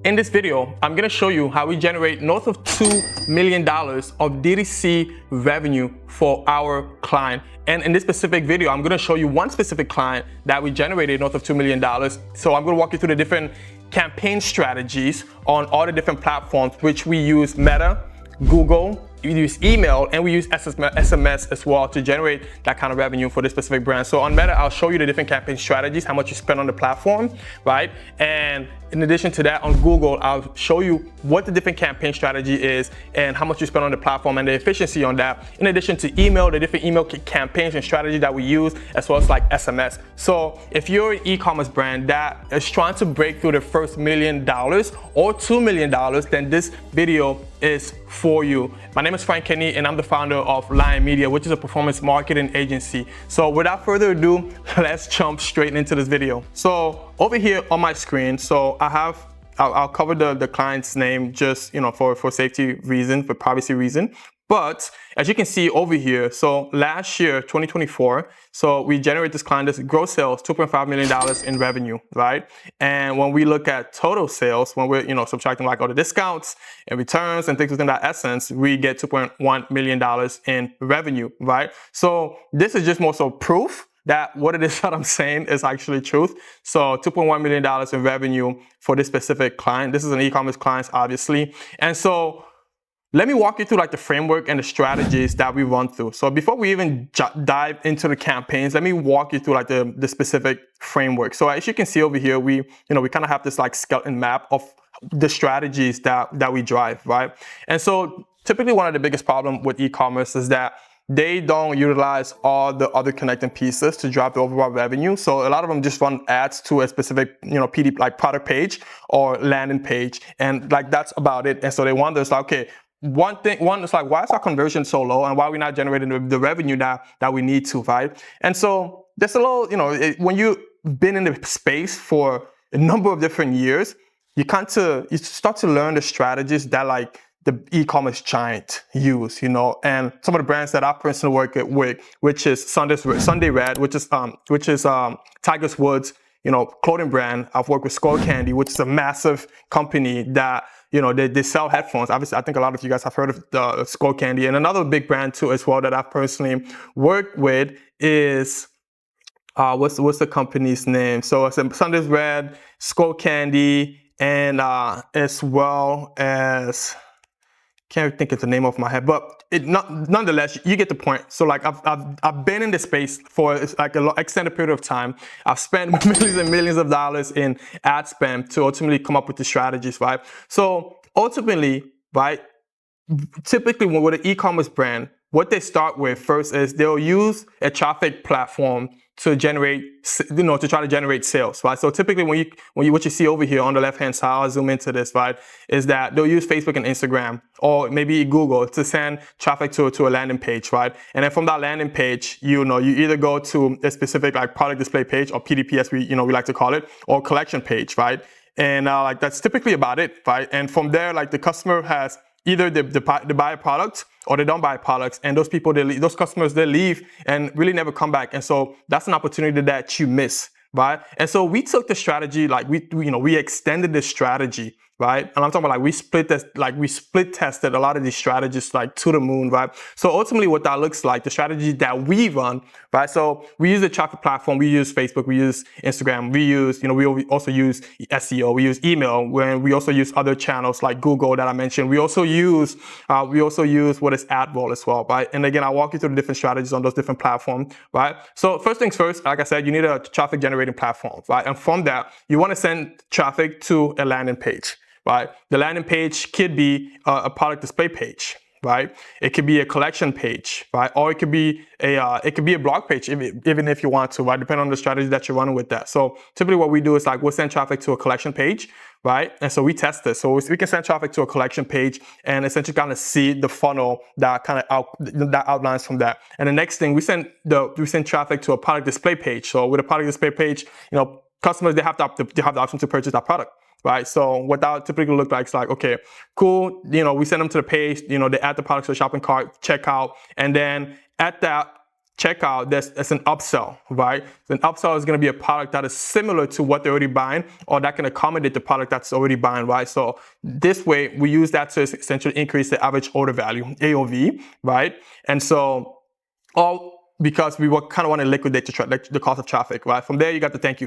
In this video, I'm gonna show you how we generate north of $2 million of DTC revenue for our client. And in this specific video, I'm gonna show you one specific client that we generated north of $2 million. So I'm gonna walk you through the different campaign strategies on all the different platforms, which we use Meta, Google, we use email, and we use SMS as well to generate that kind of revenue for this specific brand. So on Meta, I'll show you the different campaign strategies, how much you spend on the platform, right? And in addition to that, on Google, I'll show you what the different campaign strategy is and how much you spend on the platform and the efficiency on that. In addition to email, the different email campaigns and strategies that we use, as well as like SMS. So if you're an e-commerce brand that is trying to break through the first $1 million or $2 million, then this video is for you. My name is Frank Kenny and I'm the founder of Lion Media, which is a performance marketing agency. So without further ado, let's jump straight into this video. So over here on my screen, so I'll cover the client's name just, for safety reason, for privacy reason. But as you can see over here, so last year, 2024, so we generate this client, this gross sales, $2.5 million in revenue, right? And when we look at total sales, when we're, subtracting like all the discounts and returns and things within that essence, we get $2.1 million in revenue, right? So this is just more so proof that what it is that I'm saying is actually truth. So $2.1 million in revenue for this specific client. This is an e-commerce client, obviously. And so let me walk you through like the framework and the strategies that we run through. So before we even dive into the campaigns, let me walk you through like the specific framework. So as you can see over here, we kind of have this like skeleton map of the strategies that we drive, right? And so typically one of the biggest problems with e-commerce is that they don't utilize all the other connecting pieces to drive the overall revenue. So a lot of them just run ads to a specific, PD, like product page or landing page. And like, that's about it. And so they wonder, it's like, okay, one is like, why is our conversion so low and why are we not generating the revenue that we need to, right? And so there's a little, when you've been in the space for a number of different years, you start to learn the strategies that like the e-commerce giant use, and some of the brands that I personally work with, which is Sunday Red, which is Tiger Woods, clothing brand. I've worked with Skull Candy, which is a massive company that, they sell headphones. Obviously, I think a lot of you guys have heard of the Skull Candy. And another big brand too as well that I've personally worked with is, what's the company's name? So it's Sunday Red, Skull Candy, and as well as, can't think of the name off my head, but nonetheless, you get the point. So like I've been in this space for like an extended period of time. I've spent millions and millions of dollars in ad spend to ultimately come up with the strategies, right? So ultimately, right, typically with an e-commerce brand, what they start with first is they'll use a traffic platform to generate, to try to generate sales, right? So typically what you see over here on the left-hand side, I'll zoom into this, right, is that they'll use Facebook and Instagram or maybe Google to send traffic to a landing page, right? And then from that landing page, you either go to a specific like product display page or PDP as we like to call it, or collection page, right? And like that's typically about it, right? And from there, like the customer has either they buy a product or they don't buy products, and those customers, they leave and really never come back. And so that's an opportunity that you miss, right? And so we took the strategy, like we extended the strategy, right? And I'm talking about like we split tested a lot of these strategies like to the moon, right? So ultimately what that looks like, the strategy that we run, right? So we use the traffic platform, we use Facebook, we use Instagram, we also use SEO, we use email, we also use other channels like Google that I mentioned. We also use what is AdRoll as well, right? And again, I'll walk you through the different strategies on those different platforms, right? So first things first, like I said, you need a traffic generating platform, right? And from that, you want to send traffic to a landing page, right? The landing page could be a product display page, right? It could be a collection page, right? Or it could be a blog page, even if you want to, right? Depending on the strategy that you're running with that. So typically what we do is like we'll send traffic to a collection page, right? And so we test this. So we can send traffic to a collection page and essentially kind of see the funnel that that outlines from that. And the next thing we send traffic to a product display page. So with a product display page, customers, they have the option to purchase that product. Right, so what that typically look like is like, okay, cool, we send them to the page, they add the products to the shopping cart, checkout, and then at that checkout, there's an upsell, right? So an upsell is going to be a product that is similar to what they're already buying, or that can accommodate the product that's already buying, right? So this way, we use that to essentially increase the average order value, AOV, right? And so all because we kind of want to liquidate the cost of traffic, right? From there, you got the thank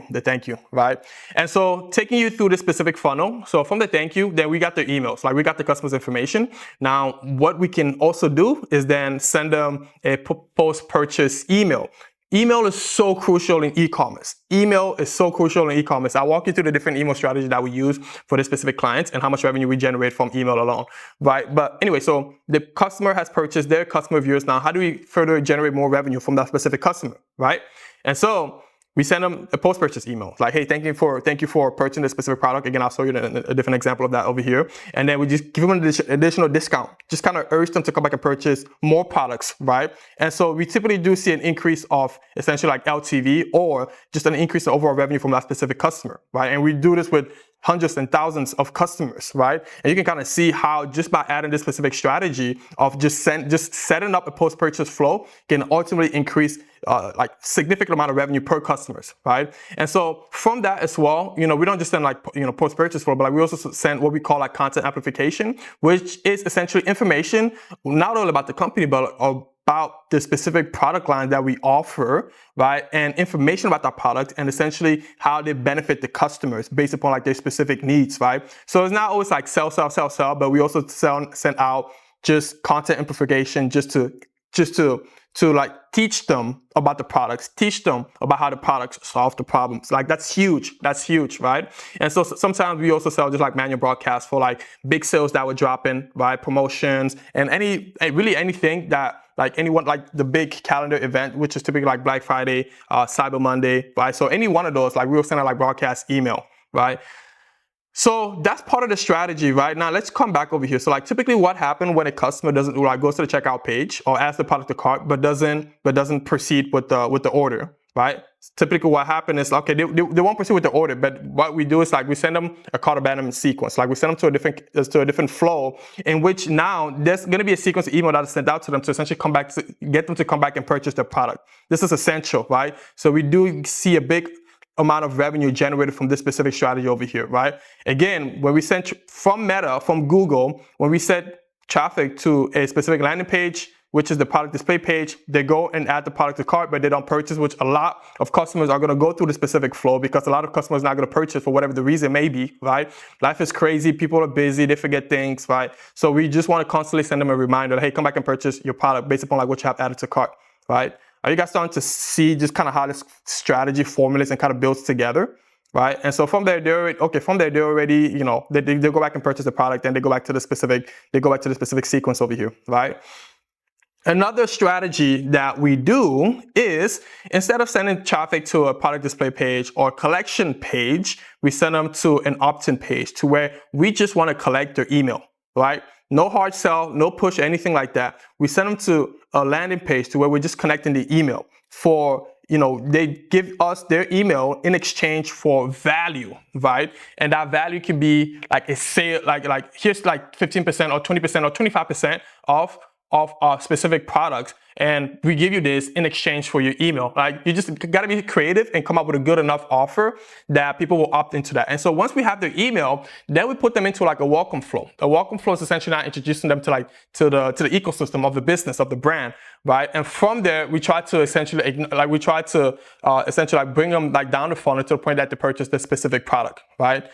you, right? And so taking you through this specific funnel. So from the thank you, then we got their emails, like we got the customer's information. Now, what we can also do is then send them a post-purchase email. Email is so crucial in e-commerce. Email is so crucial in e-commerce. I'll walk you through the different email strategies that we use for this specific clients and how much revenue we generate from email alone, right? But anyway, so the customer has purchased their customer viewers. Now, how do we further generate more revenue from that specific customer, right? And so we send them a post-purchase email, like, hey, thank you for purchasing this specific product. Again, I'll show you a different example of that over here. And then we just give them an additional discount, just kind of urge them to come back and purchase more products, right? And so we typically do see an increase of essentially like LTV, or just an increase in overall revenue from that specific customer, right? And we do this with hundreds and thousands of customers, right? And you can kind of see how just by adding this specific strategy of just setting up a post-purchase flow can ultimately increase like significant amount of revenue per customers, right? And so from that as well, we don't just send like, post-purchase flow, but like we also send what we call like content amplification, which is essentially information, not only about the company, but about the specific product line that we offer, right? And information about that product and essentially how they benefit the customers based upon like their specific needs, right? So it's not always like sell, but we also send out just content amplification just to like teach them about the products, teach them about how the products solve the problems. Like that's huge, right? And so sometimes we also sell just like manual broadcasts for like big sales that would drop in, right? Promotions and really anything that like anyone, like the big calendar event, which is typically like Black Friday, Cyber Monday, right? So any one of those, like we will send out like broadcast email, right? So that's part of the strategy, right? Now let's come back over here. So like typically what happens when a customer doesn't like goes to the checkout page or adds the product to cart, but doesn't proceed with the order, right? Typically what happens is, okay, they won't proceed with the order, but what we do is like we send them a cart abandonment sequence. Like we send them to a different flow in which now there's going to be a sequence of email that is sent out to them to essentially get them to come back and purchase their product. This is essential, right? So we do see a big amount of revenue generated from this specific strategy over here, right? Again, when we send from Meta, from Google, when we send traffic to a specific landing page, which is the product display page, they go and add the product to cart, but they don't purchase, which a lot of customers are going to go through the specific flow because a lot of customers are not going to purchase for whatever the reason may be, right? Life is crazy. People are busy. They forget things, right? So we just want to constantly send them a reminder, hey, come back and purchase your product based upon like what you have added to cart, right? Are you guys starting to see just kind of how this strategy formulates and kind of builds together, right? And so from there, they already, they go back and purchase the product, and they go back to the specific sequence over here, right? Another strategy that we do is instead of sending traffic to a product display page or collection page, we send them to an opt-in page to where we just want to collect their email, right? No hard sell, no push, anything like that. We send them to a landing page to where we're just connecting the email for, they give us their email in exchange for value, right? And that value can be like a sale, like here's like 15% or 20% or 25% of our specific products, and we give you this in exchange for your email. Like you just gotta be creative and come up with a good enough offer that people will opt into that. And so once we have their email, then we put them into like a welcome flow. A welcome flow is essentially not introducing them to the ecosystem of the business, of the brand, right? And from there, we try to essentially bring them like down the funnel to the point that they purchase the specific product, right?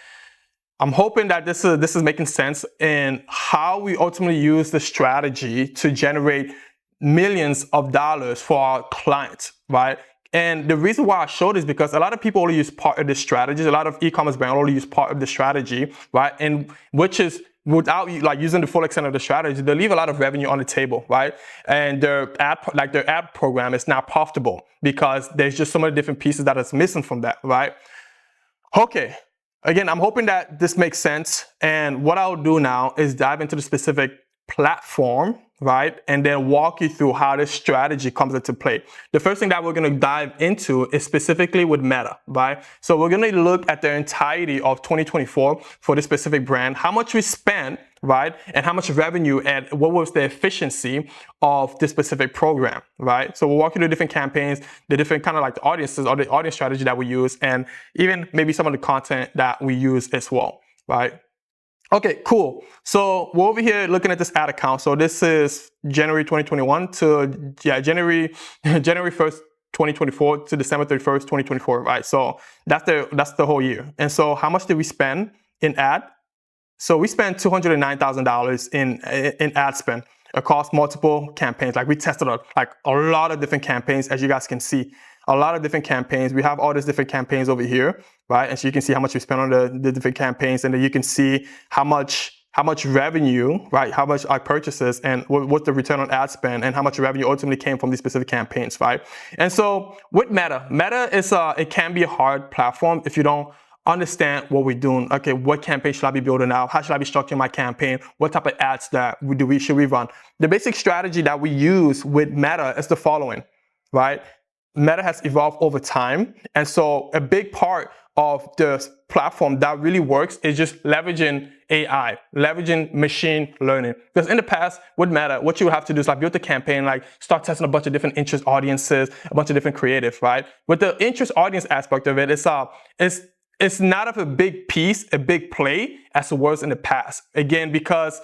I'm hoping that this is making sense in how we ultimately use the strategy to generate millions of dollars for our clients, right? And the reason why I show this is because a lot of people only use part of this strategy. A lot of e-commerce brands only use part of the strategy, right? And which is without like using the full extent of the strategy, they leave a lot of revenue on the table, right? And their ad program is not profitable because there's just so many different pieces that is missing from that, right? Okay. Again, I'm hoping that this makes sense. And what I'll do now is dive into the specific platform, right? And then walk you through how this strategy comes into play. The first thing that we're going to dive into is specifically with Meta, right? So we're going to look at the entirety of 2024 for this specific brand, how much we spent, right? And how much revenue and what was the efficiency of this specific program, right? So we'll walk you through different campaigns, the different kind of like the audiences or the audience strategy that we use, and even maybe some of the content that we use as well, right? Okay, cool. So we're over here looking at this ad account. So this is January 2021 to January 1st, 2024 to December 31st, 2024, right? So that's the whole year. And so how much did we spend in ad? So we spent $209,000 in ad spend across multiple campaigns. Like we tested a lot of different campaigns, as you guys can see. A lot of different campaigns. We have all these different campaigns over here, right? And so you can see how much we spent on the different campaigns, and then you can see how much revenue, right? How much our purchases and what the return on ad spend and how much revenue ultimately came from these specific campaigns, right? And so with Meta is it can be a hard platform if you don't understand what we're doing. Okay, what campaign should I be building out? How should I be structuring my campaign? What type of ads should we run? The basic strategy that we use with Meta is the following, right? Meta has evolved over time. And so a big part of the platform that really works is just leveraging AI, leveraging machine learning. Because in the past with Meta, what you would have to do is like build the campaign, like start testing a bunch of different interest audiences, a bunch of different creative, right? With the interest audience aspect of it, it's not of a big piece, a big play as it was in the past. Again, because,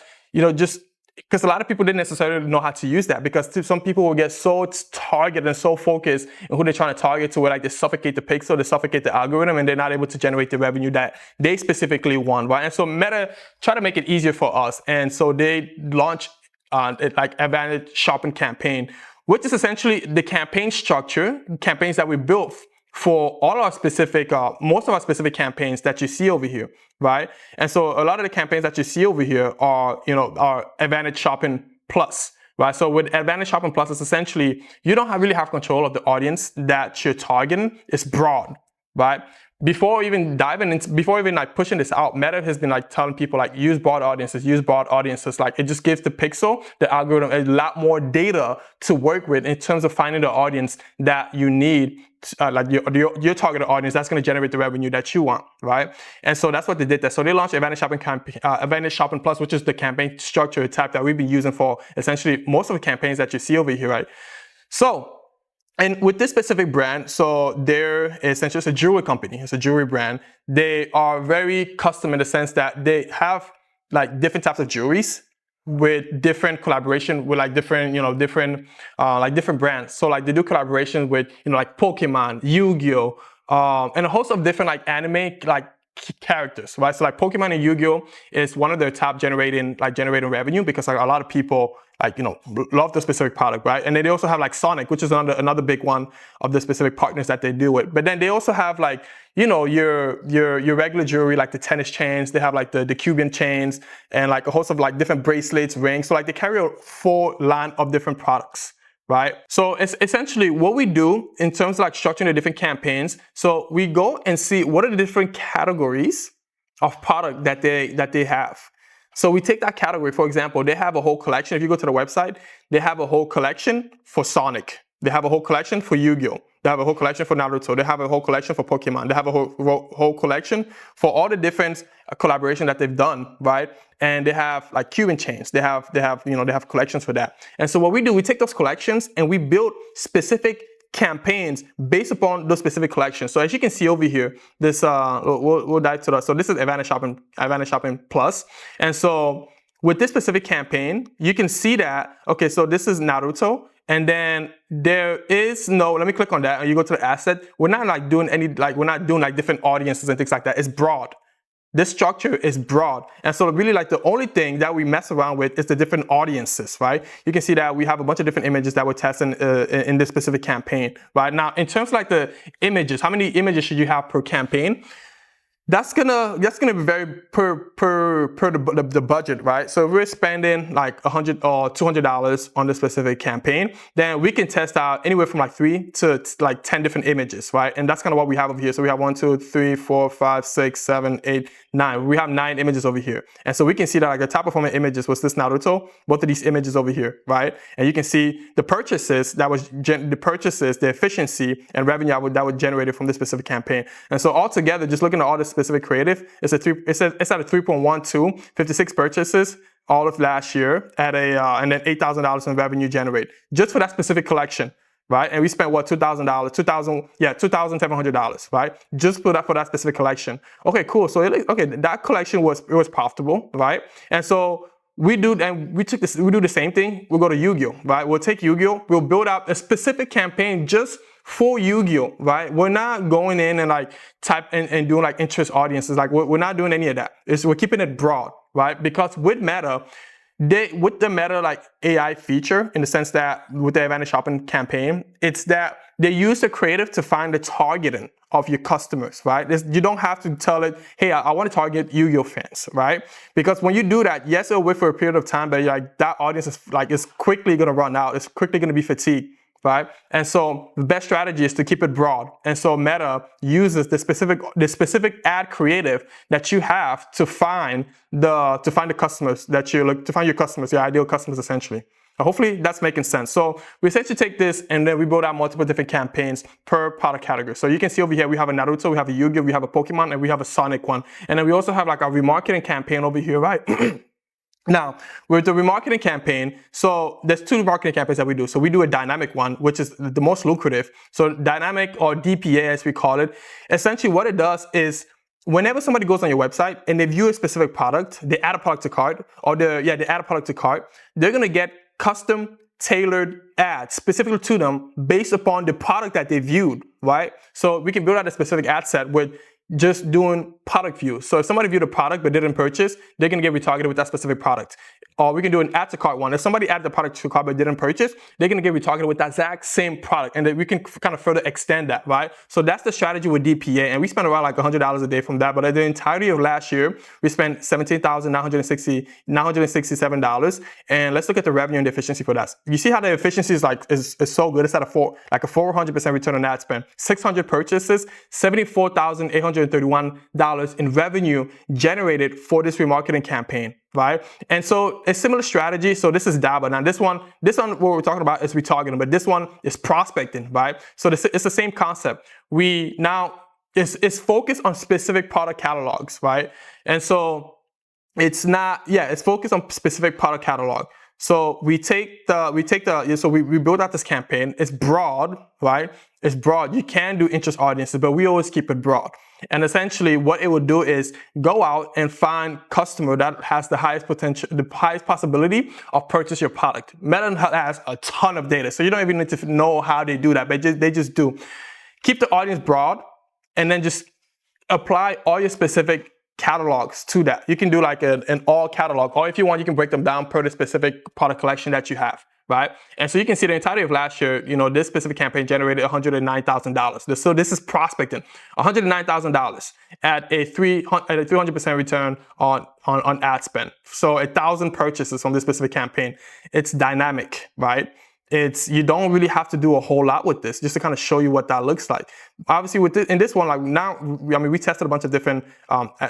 because a lot of people didn't necessarily know how to use that, because some people will get so targeted and so focused on who they're trying to target to where like they suffocate the pixel, they suffocate the algorithm, and they're not able to generate the revenue that they specifically want, right? And so Meta try to make it easier for us. And so they launched like Advantage Shopping Campaign, which is essentially the campaign structure, campaigns that we built for all our specific, most of our specific campaigns that you see over here, right? And so a lot of the campaigns that you see over here are, are Advantage Shopping Plus, right? So with Advantage Shopping Plus, it's essentially, you don't really have control of the audience that you're targeting. It's broad, right? Before even like pushing this out, Meta has been like telling people like use broad audiences. Like it just gives the pixel, the algorithm, a lot more data to work with in terms of finding the audience that you need, like your targeted audience that's going to generate the revenue that you want, right? And so that's what they did there. So they launched Advantage Shopping Plus, which is the campaign structure type that we've been using for essentially most of the campaigns that you see over here, right? So, and with this specific brand, so they're essentially a jewelry company. It's a jewelry brand. They are very custom in the sense that they have like different types of jewelries with different collaboration with like different, different brands. So like they do collaboration with, like Pokemon, Yu-Gi-Oh, and a host of different like anime like characters, right? So like Pokemon and Yu-Gi-Oh is one of their top generating revenue, because like a lot of people love the specific product, right? And then they also have like Sonic, which is another big one of the specific partners that they do with. But then they also have like, your regular jewelry, like the tennis chains. They have like the Cuban chains and like a host of like different bracelets, rings. So like they carry a full line of different products, right? So it's essentially what we do in terms of like structuring the different campaigns. So we go and see what are the different categories of product that they have. So we take that category. For example, they have a whole collection. If you go to the website, they have a whole collection for Sonic. They have a whole collection for Yu-Gi-Oh. They have a whole collection for Naruto. They have a whole collection for Pokemon. They have a whole collection for all the different collaboration that they've done, right? And they have like Cuban chains. They have collections for that. And so what we do, we take those collections and we build specific campaigns based upon those specific collections. So as you can see over here, this we'll dive to that. So this is Advantage Shopping Plus. And so with this specific campaign, you can see that, okay, so this is Naruto. And then there is let me click on that and you go to the asset. We're not like doing we're not doing like different audiences and things like that. It's broad. This structure is broad. And so really like the only thing that we mess around with is the different audiences, right? You can see that we have a bunch of different images that we're testing in this specific campaign, right? Now, in terms of like the images, how many images should you have per campaign? That's gonna be very per the budget, right? So if we're spending like $100 or $200 on this specific campaign, then we can test out anywhere from like 3 to like 10 different images, right? And that's kind of what we have over here. So we have 1, 2, 3, 4, 5, 6, 7, 8, 9. We have 9 images over here, and so we can see that like the top performing images was this Naruto, both of these images over here, right? And you can see the purchases the efficiency and revenue that would generate from this specific campaign. And so altogether, just looking at all this specific creative, it's at a 3.12, 56 purchases all of last year at and then $8,000 in revenue generated just for that specific collection, right? And we spent what, $2,700, right? Just for that specific collection. Okay, cool. So that collection was profitable, right? And so we do the same thing. We'll go to Yu-Gi-Oh, right? We'll take Yu-Gi-Oh, we'll build out a specific campaign just for Yu-Gi-Oh, right? We're not going in and like and doing like interest audiences. Like we're not doing any of that. We're keeping it broad, right? Because with Meta, with the Meta like AI feature, in the sense that with the Advantage Shopping campaign, it's that they use the creative to find the targeting of your customers, right? You don't have to tell it, hey, I want to target Yu-Gi-Oh fans, right? Because when you do that, yes, it'll wait for a period of time, but like that audience is quickly going to run out. It's quickly going to be fatigued, right? And so the best strategy is to keep it broad. And so Meta uses the specific ad creative that you have to find the customers that you look to find your customers, your ideal customers, essentially. Hopefully that's making sense. So we essentially take this and then we build out multiple different campaigns per product category. So you can see over here, we have a Naruto, we have a Yu-Gi-Oh, we have a Pokemon, and we have a Sonic one. And then we also have like a remarketing campaign over here, right? Now, with the remarketing campaign, so there's 2 remarketing campaigns that we do. So we do a dynamic one, which is the most lucrative. So dynamic, or DPA as we call it, essentially what it does is whenever somebody goes on your website and they view a specific product, they add a product to cart, or they add a product to cart, they're gonna get custom tailored ads specifically to them based upon the product that they viewed, right? So we can build out a specific ad set with just doing product views. So if somebody viewed a product but didn't purchase, they're gonna get retargeted with that specific product. Or we can do an add to cart one. If somebody added the product to cart but didn't purchase, they're gonna get retargeted with that exact same product. And then we can kind of further extend that, right? So that's the strategy with DPA. And we spent around like $100 a day from that. But at the entirety of last year, we spent $17,967. And let's look at the revenue and the efficiency for that. You see how the efficiency is so good. It's at a 400% return on ad spend. 600 purchases, $74,831 in revenue generated for this remarketing campaign, right? And so a similar strategy. So this is Daba. Now this one, what we're talking about is retargeting, but this one is prospecting, right? So it's the same concept. It's focused on specific product catalogs, right? And so it's focused on specific product catalog. So we build out this campaign. It's broad, right? It's broad. You can do interest audiences, but we always keep it broad. And essentially what it will do is go out and find customer that has the highest potential, the highest possibility of purchase your product. Meta has a ton of data, so you don't even need to know how they do that, but they just do. Keep the audience broad and then just apply all your specific catalogs to that. You can do like an all catalog, or if you want, you can break them down per the specific product collection that you have, right? And so you can see the entirety of last year, this specific campaign generated $109,000. So this is prospecting, $109,000 at a 300% return on ad spend. So 1,000 purchases from this specific campaign. It's dynamic, right? You don't really have to do a whole lot with this, just to kind of show you what that looks like. Obviously, in this one, like now, we tested a bunch of different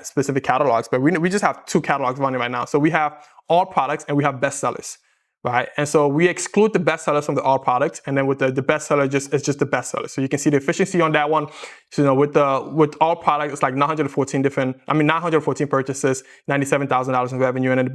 specific catalogs, but we just have 2 catalogs running right now. So we have all products and we have bestsellers, right? And so we exclude the bestsellers from the all products, and then with the bestseller, it's just the bestseller. So you can see the efficiency on that one. So with all products, it's like 914 purchases, $97,000 in revenue, and then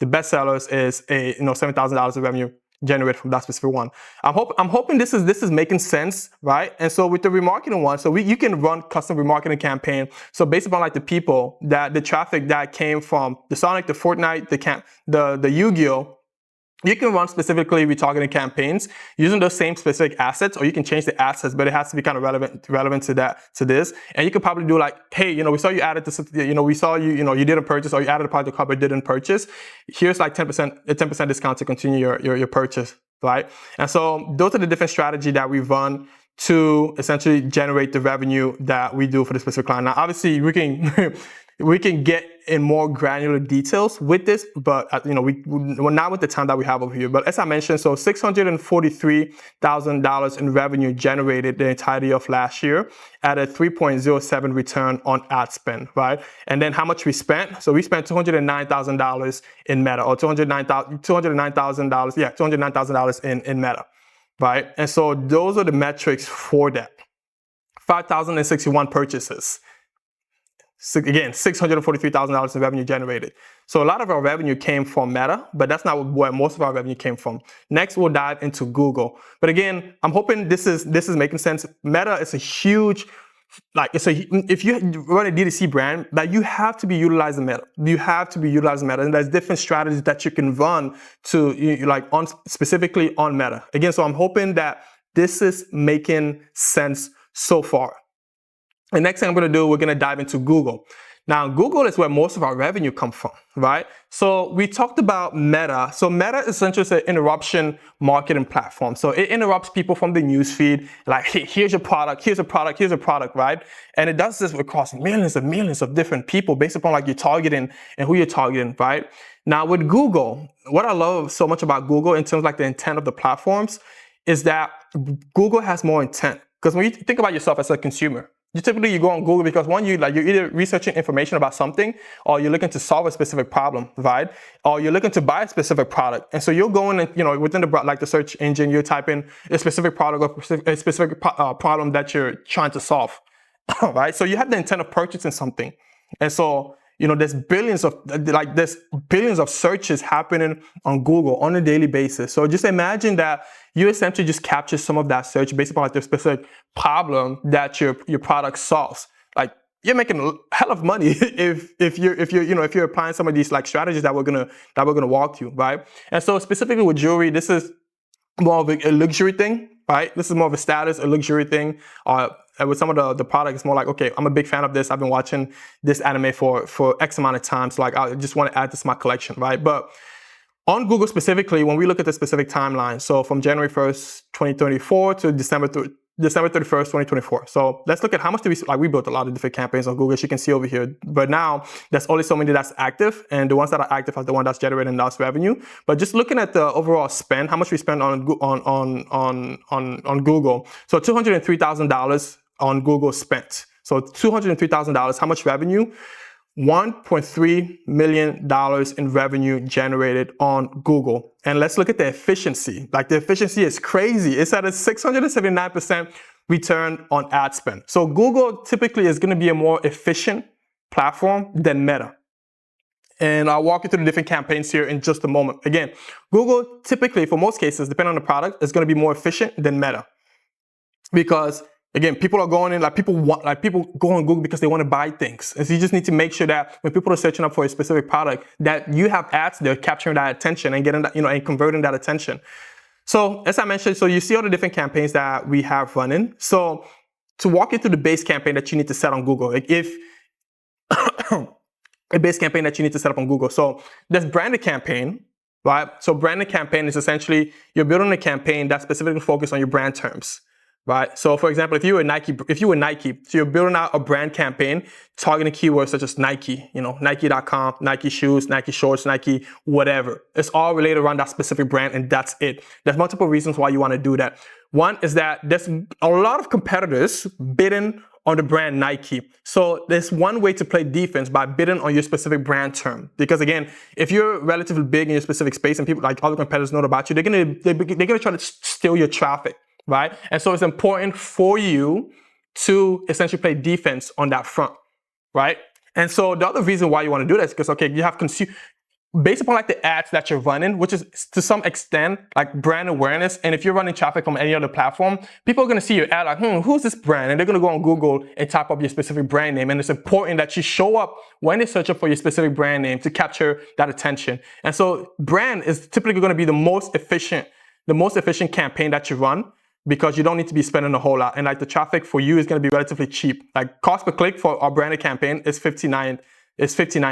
the bestsellers is $7,000 in revenue generated from that specific one. I'm hoping this is making sense, right? And so with the remarketing one, so you can run custom remarketing campaign. So based upon like the traffic that came from the Sonic, the Fortnite, the Yu-Gi-Oh, you can run specifically retargeting campaigns using those same specific assets, or you can change the assets, but it has to be kind of relevant to this. And you could probably do like, hey, we saw you added this, we saw you didn't purchase, or you added a product to cart but didn't purchase. Here's like a 10% discount to continue your purchase, right? And so those are the different strategies that we run to essentially generate the revenue that we do for the specific client. Now, obviously, we can we can get in more granular details with this, but we're not with the time that we have over here. But as I mentioned, so $643,000 in revenue generated the entirety of last year at a 3.07 return on ad spend, right? And then how much we spent? So we spent $209,000 in Meta, or $209,000, yeah, $209,000 in Meta, right? And so those are the metrics for that. 5,061 purchases. So again, $643,000 in revenue generated. So a lot of our revenue came from Meta, but that's not where most of our revenue came from. Next, we'll dive into Google. But again, I'm hoping this is making sense. Meta is a huge, if you run a D2C brand, you have to be utilizing Meta. You have to be utilizing Meta, and there's different strategies that you can run to specifically on Meta. Again, so I'm hoping that this is making sense so far. The next thing I'm going to do, we're going to dive into Google. Now, Google is where most of our revenue comes from, right? So we talked about Meta. So Meta is essentially an interruption marketing platform. So it interrupts people from the newsfeed, like, hey, here's your product, here's a product, here's a product, right? And it does this across millions and millions of different people based upon like your targeting and who you're targeting, right? Now with Google, what I love so much about Google in terms of like the intent of the platforms is that Google has more intent. Because when you think about yourself as a consumer, you go on Google because one, you're either researching information about something, or you're looking to solve a specific problem, right? Or you're looking to buy a specific product. And so you're going and, within the search engine, you're typing a specific product or a specific problem that you're trying to solve, right? So you have the intent of purchasing something. And so, there's billions of searches happening on Google on a daily basis. So just imagine that you essentially just capture some of that search based upon like the specific problem that your product solves. Like, you're making a hell of money if you're applying some of these like strategies that we're gonna walk through, right? And so specifically with jewelry, this is more of a luxury thing, right? This is more of a status, a luxury thing. With some of the products, it's more like, okay, I'm a big fan of this. I've been watching this anime for X amount of time. So like, I just want to add this to my collection, right? But on Google specifically, when we look at the specific timeline, so from January 1st, 2024 to December 31st, 2024. So let's look at how much we built a lot of different campaigns on Google, as you can see over here. But now there's only so many that's active, and the ones that are active are the one that's generating less revenue. But just looking at the overall spend, how much we spend on Google. So $203,000 on Google spent. So $203,000, how much revenue? $1.3 million in revenue generated on Google. And let's look at the efficiency. Like, the efficiency is crazy. It's at a 679% return on ad spend. So Google typically is going to be a more efficient platform than Meta. And I'll walk you through the different campaigns here in just a moment. Again, Google typically, for most cases, depending on the product, is going to be more efficient than Meta. Because again, people are going in, people go on Google because they want to buy things. And so you just need to make sure that when people are searching up for a specific product, that you have ads there capturing that attention and getting that, and converting that attention. So as I mentioned, so you see all the different campaigns that we have running. So to walk you through the base campaign that you need to set on Google, like if a base campaign that you need to set up on Google. So there's branded campaign, right? So branded campaign is essentially you're building a campaign that's specifically focused on your brand terms. Right. So for example, if you were Nike, so you're building out a brand campaign targeting keywords such as Nike, Nike.com, Nike shoes, Nike shorts, Nike, whatever. It's all related around that specific brand, and that's it. There's multiple reasons why you want to do that. One is that there's a lot of competitors bidding on the brand Nike. So there's one way to play defense by bidding on your specific brand term. Because again, if you're relatively big in your specific space and people like other competitors know about you, they're gonna try to steal your traffic. Right? And so it's important for you to essentially play defense on that front, right? And so the other reason why you want to do that is because, okay, you have based upon like the ads that you're running, which is to some extent like brand awareness. And if you're running traffic from any other platform, people are going to see your ad like, who's this brand? And they're going to go on Google and type up your specific brand name. And it's important that you show up when they search up for your specific brand name to capture that attention. And so brand is typically going to be the most efficient campaign that you run, because you don't need to be spending a whole lot. And like the traffic for you is going to be relatively cheap. Like cost per click for our branded campaign is 59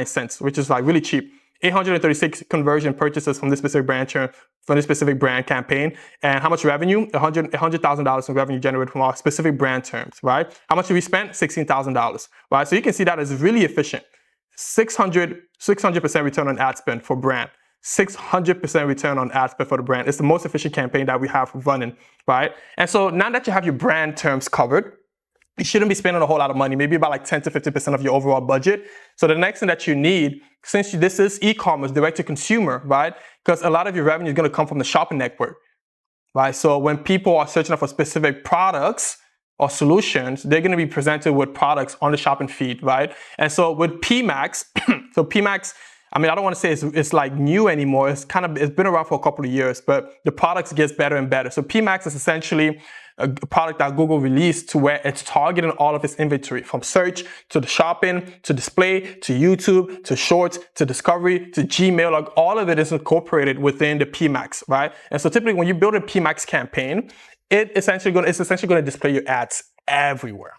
cents, which is like really cheap. 836 conversion purchases from this specific brand term, from this specific brand campaign. And how much revenue? $100,000 in revenue generated from our specific brand terms, right? How much did we spend? $16,000, right? So you can see that is really efficient. 600% return on ad spend for brand. 600% return on ad spend for the brand. It's the most efficient campaign that we have running, right? And so now that you have your brand terms covered, you shouldn't be spending a whole lot of money, maybe about like 10 to 50% of your overall budget. So the next thing that you need, since this is e-commerce, direct to consumer, right? Because a lot of your revenue is going to come from the shopping network, right? So when people are searching for specific products or solutions, they're going to be presented with products on the shopping feed, right? And so with PMax, so PMax, I mean, I don't want to say it's like new anymore. It's been around for a couple of years, but the products gets better and better. So PMax is essentially a product that Google released to where it's targeting all of its inventory, from search to the shopping, to display, to YouTube, to shorts, to discovery, to Gmail. Like all of it is incorporated within the PMax, right? And so typically when you build a PMax campaign, it's essentially going to display your ads everywhere.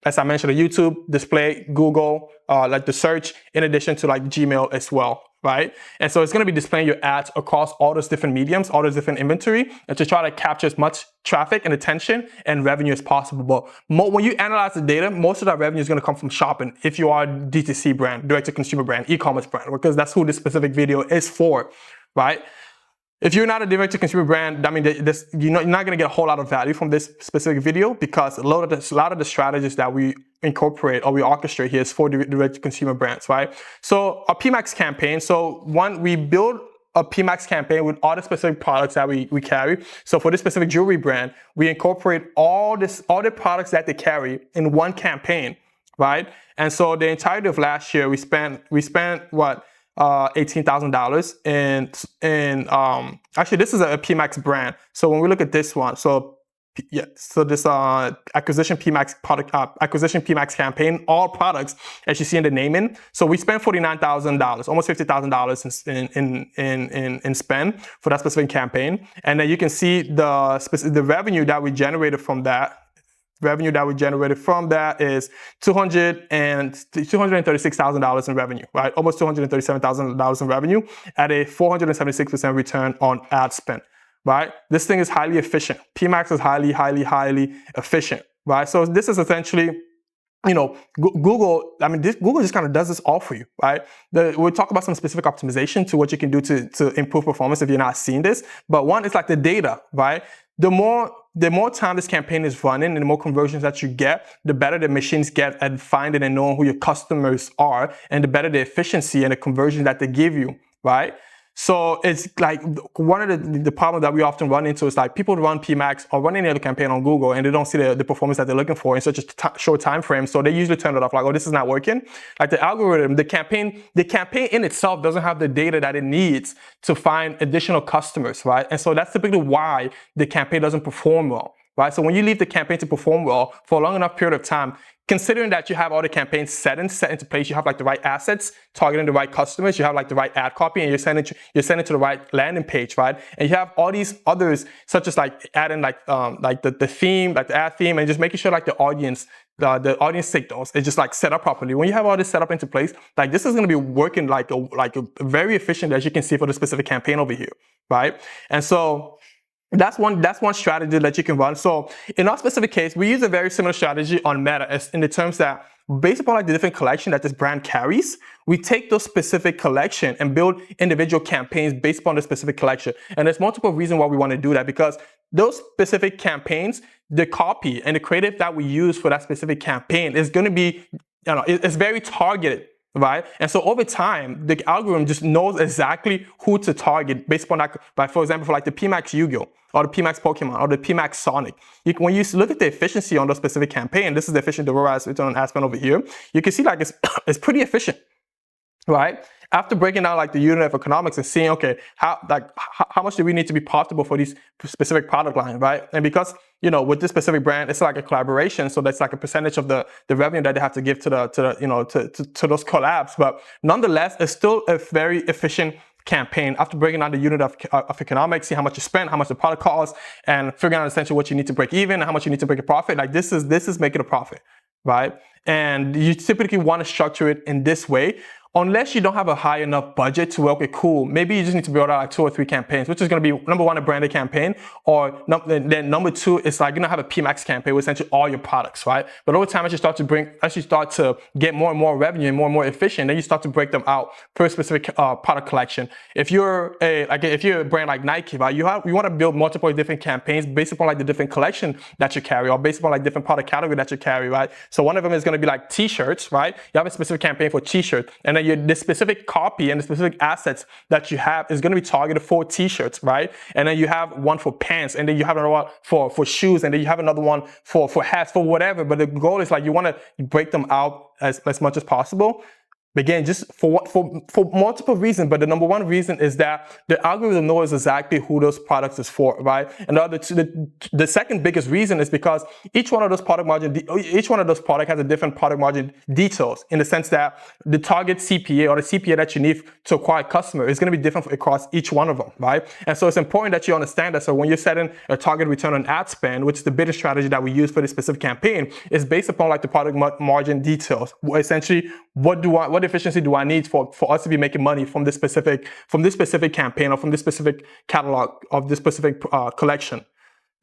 As I mentioned, the YouTube, display, Google, like the search, in addition to like Gmail as well, right? And so it's going to be displaying your ads across all those different mediums, all those different inventory, and to try to capture as much traffic and attention and revenue as possible. But when you analyze the data, most of that revenue is going to come from shopping if you are a DTC brand, direct-to-consumer brand, e-commerce brand, because that's who this specific video is for, right? If you're not a direct-to-consumer brand, I mean, you're not going to get a whole lot of value from this specific video, because a lot of the strategies that we incorporate or we orchestrate here is for direct-to-consumer brands, right? So a PMax campaign. So one, we build a PMax campaign with all the specific products that we carry. So for this specific jewelry brand, we incorporate all the products that they carry in one campaign, right? And so the entirety of last year, we spent what? $18,000 and actually this is a PMax brand. So when we look at this one, so this acquisition PMax campaign, all products as you see in the naming. So we spent $49,000, almost $50,000 in spend for that specific campaign, and then you can see the revenue that we generated from that. Revenue that we generated from that is $236,000 in revenue, right? Almost $237,000 in revenue at a 476% return on ad spend, right? This thing is highly efficient. PMax is highly efficient, right? So this is essentially, you know, Google, I mean, Google just kind of does this all for you, right? We'll talk about some specific optimization to what you can do to improve performance if you're not seeing this. But one, it's like the data, right? The more time this campaign is running and the more conversions that you get, the better the machines get at finding and knowing who your customers are, and the better the efficiency and the conversion that they give you, right? So it's like one of the problems that we often run into is like people run PMax or run any other campaign on Google and they don't see the performance that they're looking for in such a short time frame. So they usually turn it off, like, oh, this is not working. Like the algorithm, the campaign in itself doesn't have the data that it needs to find additional customers, right? And so that's typically why the campaign doesn't perform well, right? So when you leave the campaign to perform well for a long enough period of time, considering that you have all the campaigns set into place, you have like the right assets, targeting the right customers, you have like the right ad copy, and you're sending to the right landing page, right? And you have all these others, such as like adding like the theme, like the ad theme, and just making sure like the audience signals is just like set up properly. When you have all this set up into place, like this is going to be working like a very efficient, as you can see for the specific campaign over here, right? And so that's one strategy that you can run. So in our specific case, we use a very similar strategy on Meta, as in the terms that based upon like the different collection that this brand carries, we take those specific collection and build individual campaigns based upon the specific collection. And there's multiple reasons why we want to do that, because those specific campaigns, the copy and the creative that we use for that specific campaign is going to be, it's very targeted, right? And so over time, the algorithm just knows exactly who to target based upon that. Like for example, for like the PMax Yu-Gi-Oh! Or the PMax Pokemon, or the PMax Sonic. When you look at the efficiency on those specific campaign, this is the efficient ROAS, return on ad spend over here, you can see like it's pretty efficient, right? After breaking down like the unit of economics and seeing, okay, how much do we need to be profitable for these specific product line, right? And because, with this specific brand, it's like a collaboration, so that's like a percentage of the revenue that they have to give to those collabs. But nonetheless, it's still a very efficient campaign. After breaking down the unit of economics, see how much you spend, how much the product costs, and figuring out essentially what you need to break even and how much you need to make a profit. Like this is making a profit, right? And you typically want to structure it in this way. unless you don't have a high enough budget to work with, cool, maybe you just need to build out like 2 or 3 campaigns, which is going to be number 1, a branded campaign, or then number 2 is like, have a PMAX campaign with essentially all your products, right? But over time, as you start to get more and more revenue and more efficient, then you start to break them out per specific product collection. If you're a brand like Nike, right, you want to build multiple different campaigns based upon like the different collection that you carry, or based upon like different product category that you carry, right? So one of them is going to be like t-shirts, right? You have a specific campaign for t-shirt, and then the specific copy and the specific assets that you have is going to be targeted for t-shirts, right? And then you have one for pants, and then you have another one for shoes, and then you have another one for hats, for whatever. But the goal is like you want to break them out as much as possible. Again, just for multiple reasons, but the number 1 reason is that the algorithm knows exactly who those products is for, right? And the second biggest reason is because each one of those product has a different product margin details, in the sense that the target CPA or the CPA that you need to acquire a customer is going to be different across each one of them, right? And so it's important that you understand that. So when you're setting a target return on ad spend, which is the bidding strategy that we use for this specific campaign, is based upon like the product margin details. Essentially, what efficiency do I need for us to be making money from this specific campaign, or from this specific catalog of this specific collection?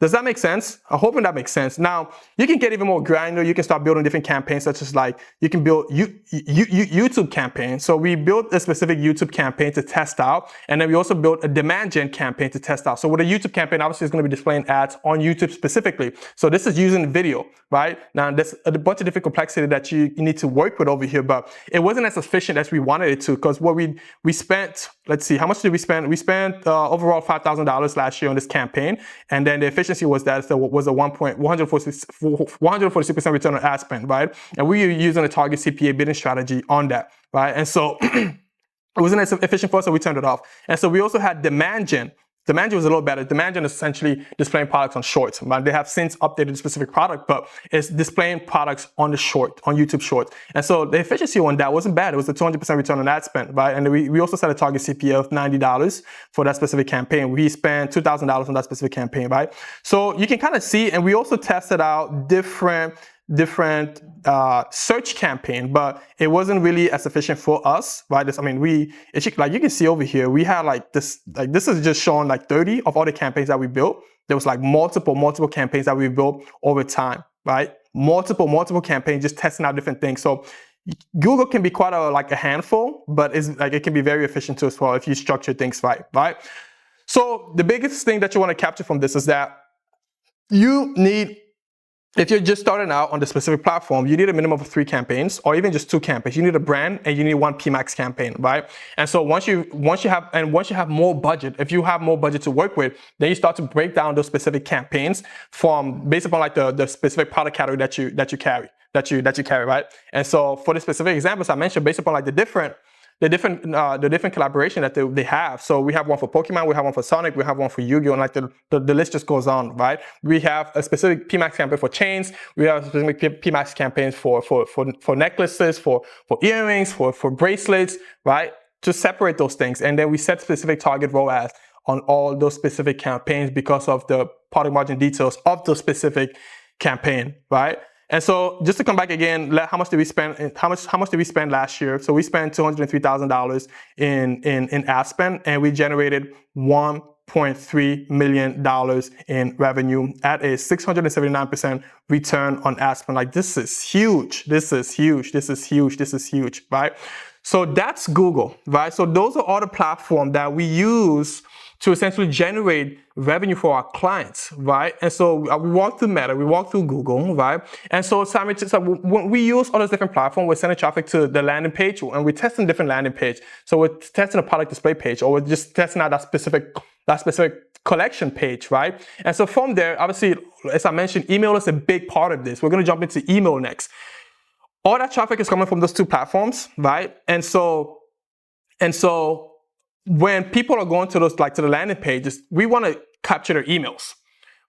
Does that make sense? I'm hoping that makes sense. Now, you can get even more granular. You can start building different campaigns, such as like you can build YouTube campaigns. So we built a specific YouTube campaign to test out, and then we also built a demand gen campaign to test out. So with a YouTube campaign, obviously it's going to be displaying ads on YouTube specifically. So this is using video, right? Now, there's a bunch of different complexity that you need to work with over here, but it wasn't as efficient as we wanted it to, because what we spent, let's see, how much did we spend? We spent overall $5,000 last year on this campaign, and then the efficiency was a 146% return on ad spend, right? And we were using a target CPA bidding strategy on that, right? And so it wasn't as efficient for us, so we turned it off. And so we also had demand gen. Demand gen was a little better. Demand gen is essentially displaying products on shorts. Right? They have since updated the specific product, but it's displaying products on YouTube Shorts. And so the efficiency on that wasn't bad. It was a 200% return on ad spend, right? And we also set a target CPA of $90 for that specific campaign. We spent $2,000 on that specific campaign, right? So you can kind of see, and we also tested out different search campaign, but it wasn't really as efficient for us, right? Like you can see over here, we had this is just showing like 30 of all the campaigns that we built. There was like multiple campaigns that we built over time, right? Multiple campaigns, just testing out different things. So Google can be quite a handful, but it can be very efficient too as well if you structure things right? So the biggest thing that you want to capture from this is that if you're just starting out on the specific platform, you need a minimum of 3 campaigns, or even just 2 campaigns. You need a brand, and you need 1 PMAX campaign, right? And so once you have more budget, if you have more budget to work with, then you start to break down those specific campaigns based upon like the specific product category that you carry, right? And so for the specific examples I mentioned, based upon like the different collaboration that they have. So we have one for Pokemon, we have one for Sonic, we have one for Yu-Gi-Oh, and like the list just goes on, right? We have a specific PMAX campaign for chains. We have specific PMAX campaigns for necklaces, for earrings, for bracelets, right? To separate those things, and then we set specific target ROAS on all those specific campaigns because of the product margin details of the specific campaign, right? And so just to come back again, how much did we spend? How much did we spend last year? So we spent $203,000 in ad spend, and we generated $1.3 million in revenue at a 679% return on ad spend. Like, this is huge. This is huge. This is huge. This is huge, right? So that's Google, right? So those are all the platforms that we use to essentially generate revenue for our clients, right? And so we walk through Meta, we walk through Google, right? And so when we use all those different platforms, we're sending traffic to the landing page, and we're testing different landing page. So we're testing a product display page, or we're just testing out that specific collection page, right? And so from there, obviously, as I mentioned, email is a big part of this. We're gonna jump into email next. All that traffic is coming from those 2 platforms, right? And so when people are going to the landing pages, we want to capture their emails.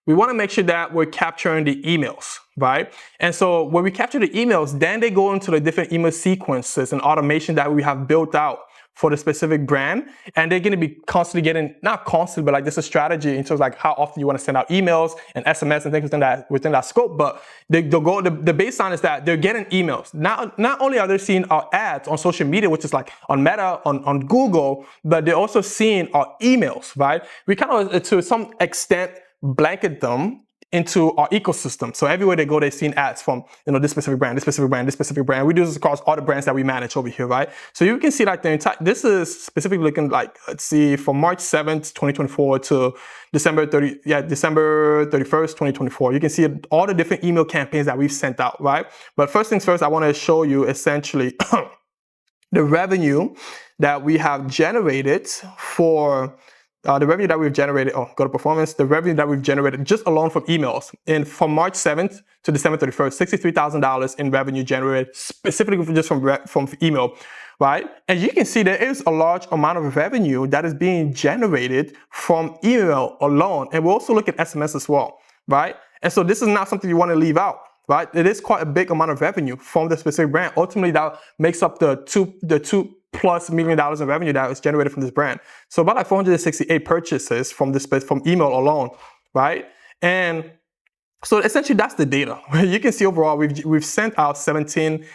We want to make sure that we're capturing the emails, right? And so when we capture the emails, then they go into the different email sequences and automation that we have built out for the specific brand, and they're going to be constantly getting, not constantly, but like there's a strategy in terms of like how often you want to send out emails and SMS and things within that scope. But the baseline is that they're getting emails. Not only are they seeing our ads on social media, which is like on Meta, on Google, but they're also seeing our emails, right? We kind of, to some extent, blanket them into our ecosystem. So everywhere they go, they're seeing ads from, this specific brand, this specific brand, this specific brand. We do this across all the brands that we manage over here, right? So you can see like the entire, this is specifically looking like, let's see, from March 7th, 2024 to December 31st, 2024. You can see all the different email campaigns that we've sent out, right? But first things first, I want to show you essentially the revenue that we have generated for the revenue that we've generated, go to performance, the revenue that we've generated just alone from emails. And from March 7th to December 31st, $63,000 in revenue generated specifically just from email, right? And you can see there is a large amount of revenue that is being generated from email alone. And we'll also look at SMS as well, right? And so this is not something you want to leave out, right? It is quite a big amount of revenue from the specific brand. Ultimately, that makes up the $2+ million in revenue that is generated from this brand. So about like 468 purchases from email alone, right? And so essentially that's the data. You can see overall we've sent out 17,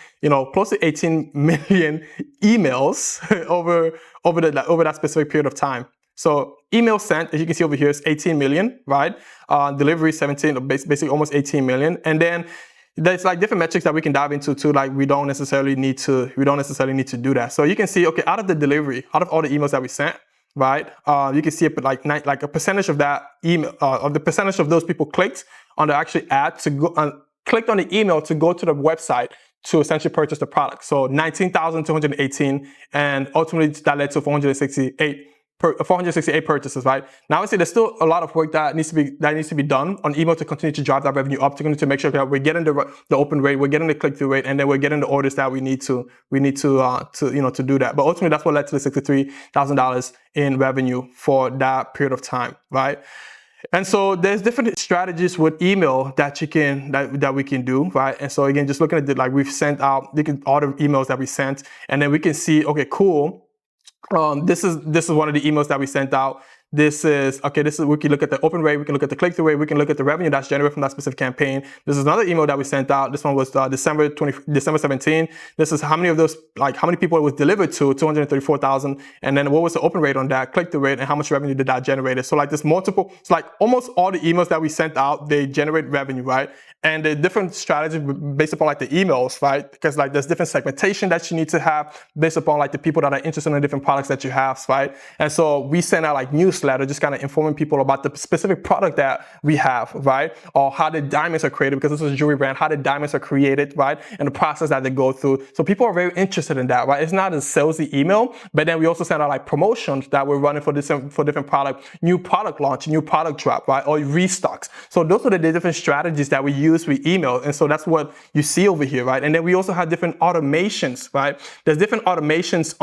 close to 18 million emails over that specific period of time. So email sent, as you can see over here, is 18 million, right? Delivery 17, basically almost 18 million, and then there's like different metrics that we can dive into too. Like we don't necessarily need to do that. So you can see, okay, out of the delivery, out of all the emails that we sent, right? You can see like a percentage of that email, of the percentage of those people clicked on the actual ad to go, clicked on the email to go to the website to essentially purchase the product. So 19,218, and ultimately that led to 468 purchases, right? Now, obviously, there's still a lot of work that needs to be done on email to continue to drive that revenue up, to make sure that we're getting the open rate, we're getting the click-through rate, and then we're getting the orders that we need to do that. But ultimately, that's what led to the $63,000 in revenue for that period of time, right? And so there's different strategies with email that we can do, right? And so again, just looking at it, like we've sent out, all the emails that we sent, and then we can see, okay, cool. This is one of the emails that we sent out. We can look at the open rate, we can look at the click-through rate, we can look at the revenue that's generated from that specific campaign. This is another email that we sent out. This one was December 17. This is how many of those, like how many people it was delivered to, 234,000. And then what was the open rate on that, click-through rate, and how much revenue did that generate? So like there's multiple, it's like almost all the emails that we sent out, they generate revenue, right? And the different strategies based upon like the emails, right? Because like there's different segmentation that you need to have based upon like the people that are interested in the different products that you have, right? And so we send out like newsletter, just kind of informing people about the specific product that we have, right? Or how the diamonds are created, because this is a jewelry brand, how the diamonds are created, right? And the process that they go through. So people are very interested in that, right? It's not a salesy email, but then we also send out like promotions that we're running for different product, new product launch, new product drop, right? Or restocks. So those are the different strategies that we use with email. And so that's what you see over here, right? And then we also have different automations, right? There's different automations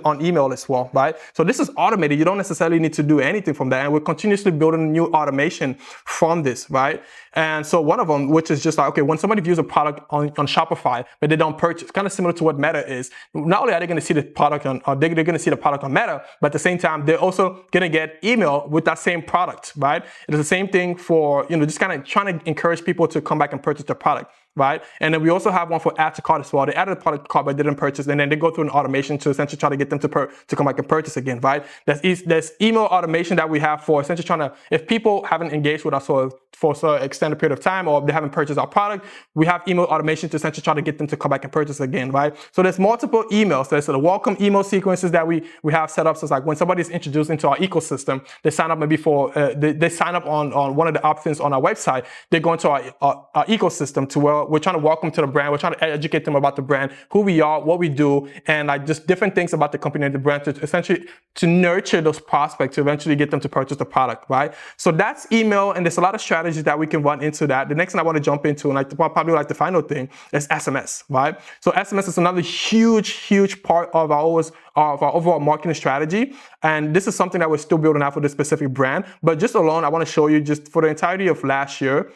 on email as well, right? So this is automated. You don't necessarily need to do anything from that. And we're continuously building new automation from this, right? And so one of them, which is just like, okay, when somebody views a product on Shopify, but they don't purchase, kind of similar to what Meta is. Not only are they going to see the product they're going to see the product on Meta, but at the same time, they're also going to get email with that same product, right? It is the same thing for, just kind of trying to encourage people to come back and purchase the product, right? And then we also have one for add to cart as well. They added a product to cart but didn't purchase, and then they go through an automation to essentially try to get them to come back and purchase again, right? There's email automation that we have for essentially trying to, if people haven't engaged with us for an extended period of time, or if they haven't purchased our product, we have email automation to essentially try to get them to come back and purchase again, right? So there's multiple emails. There's the welcome email sequences that we have set up. So it's like when somebody's introduced into our ecosystem, they sign up maybe for, they sign up on one of the options on our website, they go into our ecosystem to where we're trying to welcome to the brand. We're trying to educate them about the brand, who we are, what we do, and like just different things about the company and the brand to essentially to nurture those prospects to eventually get them to purchase the product, right? So that's email, and there's a lot of strategies that we can run into that. The next thing I want to jump into, and probably like the final thing, is SMS, right? So SMS is another huge part of our overall marketing strategy. And this is something that we're still building out for this specific brand. But just alone, I want to show you just for the entirety of last year,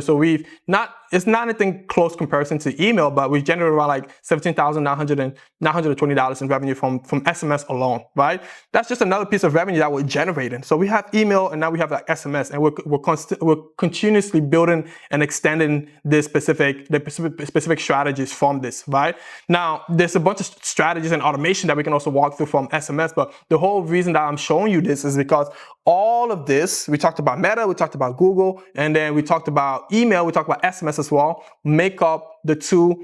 so we've not it's not anything close comparison to email, but we generated around like $17,920 in revenue from SMS alone, right? That's just another piece of revenue that we're generating. So we have email and now we have like SMS, and we're continuously building and extending the specific strategies from this, right? Now, there's a bunch of strategies and automation that we can also walk through from SMS, but the whole reason that I'm showing you this is because all of this, we talked about Meta, we talked about Google, and then we talked about email, we talked about SMS as well, make up the $2+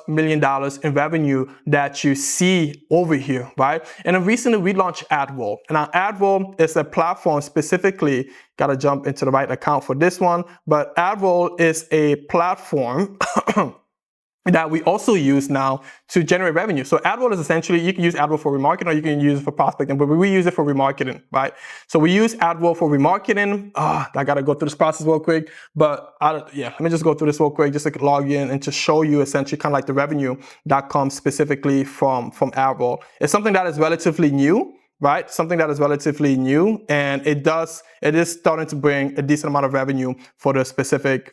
million in revenue that you see over here, right? And then recently we launched AdRoll. And now AdRoll is a platform specifically, gotta jump into the right account for this one, but AdRoll is a platform that we also use now to generate revenue. So AdRoll is essentially, you can use AdRoll for remarketing or you can use it for prospecting, but we use it for remarketing, right? So we use AdRoll for remarketing. I gotta go through this process real quick, but let me just go through this real quick just to log in and to show you essentially kind of like the revenue that comes specifically from AdRoll. It's something that is relatively new, right? Something that is relatively new, and it is starting to bring a decent amount of revenue for the specific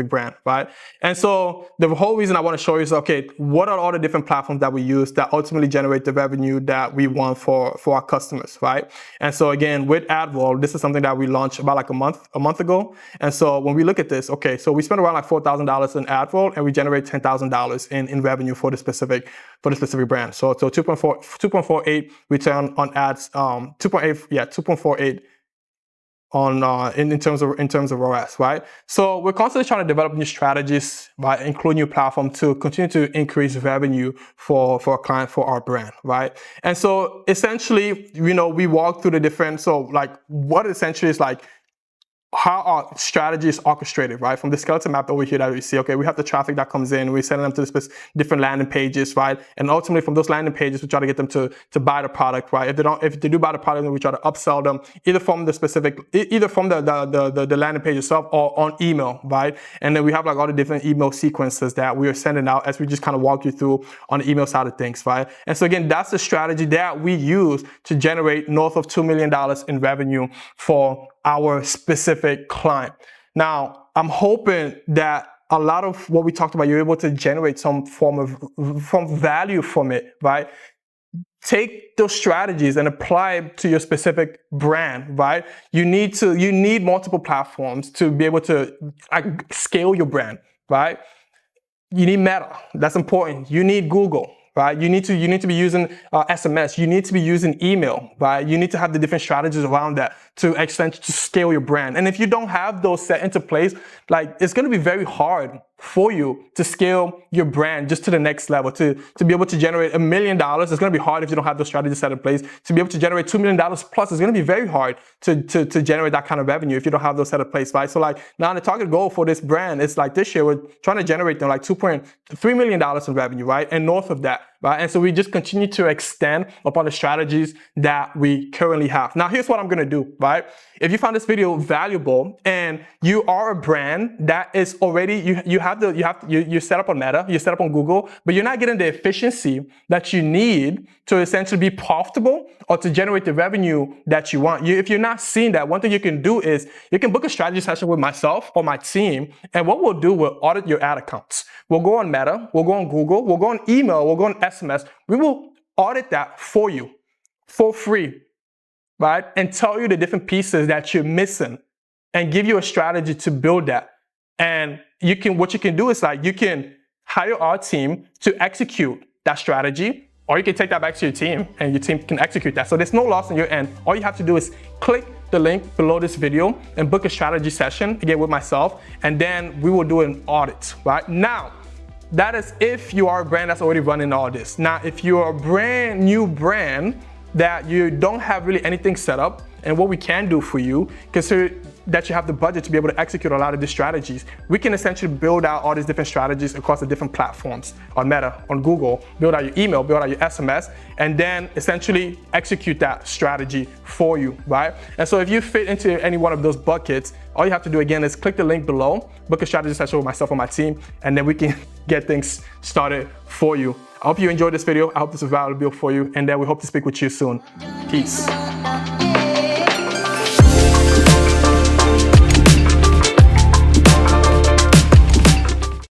brand, right? And so the whole reason I want to show you is, okay, what are all the different platforms that we use that ultimately generate the revenue that we want for our customers, right? And so again, with AdRoll, this is something that we launched about like a month ago. And so when we look at this, okay, so we spend around like $4,000 in AdRoll and we generate $10,000 in revenue for the specific brand. So 2.48 return on ads, 2.48 on in terms of ROAS, right? So we're constantly trying to develop new strategies, right, include new platform to continue to increase revenue for our client, for our brand, right? And so essentially, we walk through the different, so like what essentially is like how our strategy is orchestrated, right? From the skeleton map over here that we see, okay, we have the traffic that comes in, we send them to the different landing pages, right? And ultimately from those landing pages, we try to get them to buy the product, right? If they do buy the product, then we try to upsell them either from the landing page itself or on email, right? And then we have like all the different email sequences that we are sending out as we just kind of walk you through on the email side of things, right? And so again, that's the strategy that we use to generate north of $2 million in revenue for our specific client. Now, I'm hoping that a lot of what we talked about, you're able to generate some form of value from it, right? Take those strategies and apply it to your specific brand, right? You need multiple platforms to be able to scale your brand, right? You need Meta, that's important. You need Google, right? You need to be using SMS. You need to be using email, right? You need to have the different strategies around that to scale your brand. And if you don't have those set into place, like it's going to be very hard for you to scale your brand just to the next level, to be able to generate $1 million. It's going to be hard if you don't have those strategies set in place. To be able to generate $2 million plus, it's going to be very hard to generate that kind of revenue if you don't have those set in place, right? So like now the target goal for this brand is like this year, we're trying to generate them like $2.3 million in revenue, right? And north of that, right? And so we just continue to extend upon the strategies that we currently have. Now, here's what I'm going to do, right? If you found this video valuable and you are a brand that is already, you're set up on Meta, you're set up on Google, but you're not getting the efficiency that you need to essentially be profitable or to generate the revenue that you want. If you're not seeing that, one thing you can do is you can book a strategy session with myself or my team. And what we'll do, we'll audit your ad accounts. We'll go on Meta, we'll go on Google, we'll go on email, we'll go on SMS. We will audit that for you for free, right? And tell you the different pieces that you're missing and give you a strategy to build that. And what you can do is like, you can hire our team to execute that strategy, or you can take that back to your team and your team can execute that. So there's no loss on your end. All you have to do is click the link below this video and book a strategy session, again, with myself, and then we will do an audit, right? Now, that is if you are a brand that's already running all this. Now, if you're a brand new brand that you don't have really anything set up, and what we can do for you, consider that you have the budget to be able to execute a lot of these strategies. We can essentially build out all these different strategies across the different platforms on Meta, on Google, build out your email, build out your SMS, and then essentially execute that strategy for you, right? And so if you fit into any one of those buckets, all you have to do again is click the link below, book a strategy session with myself and my team, and then we can get things started for you. I hope you enjoyed this video. I hope this was valuable for you, and then we hope to speak with you soon. Peace.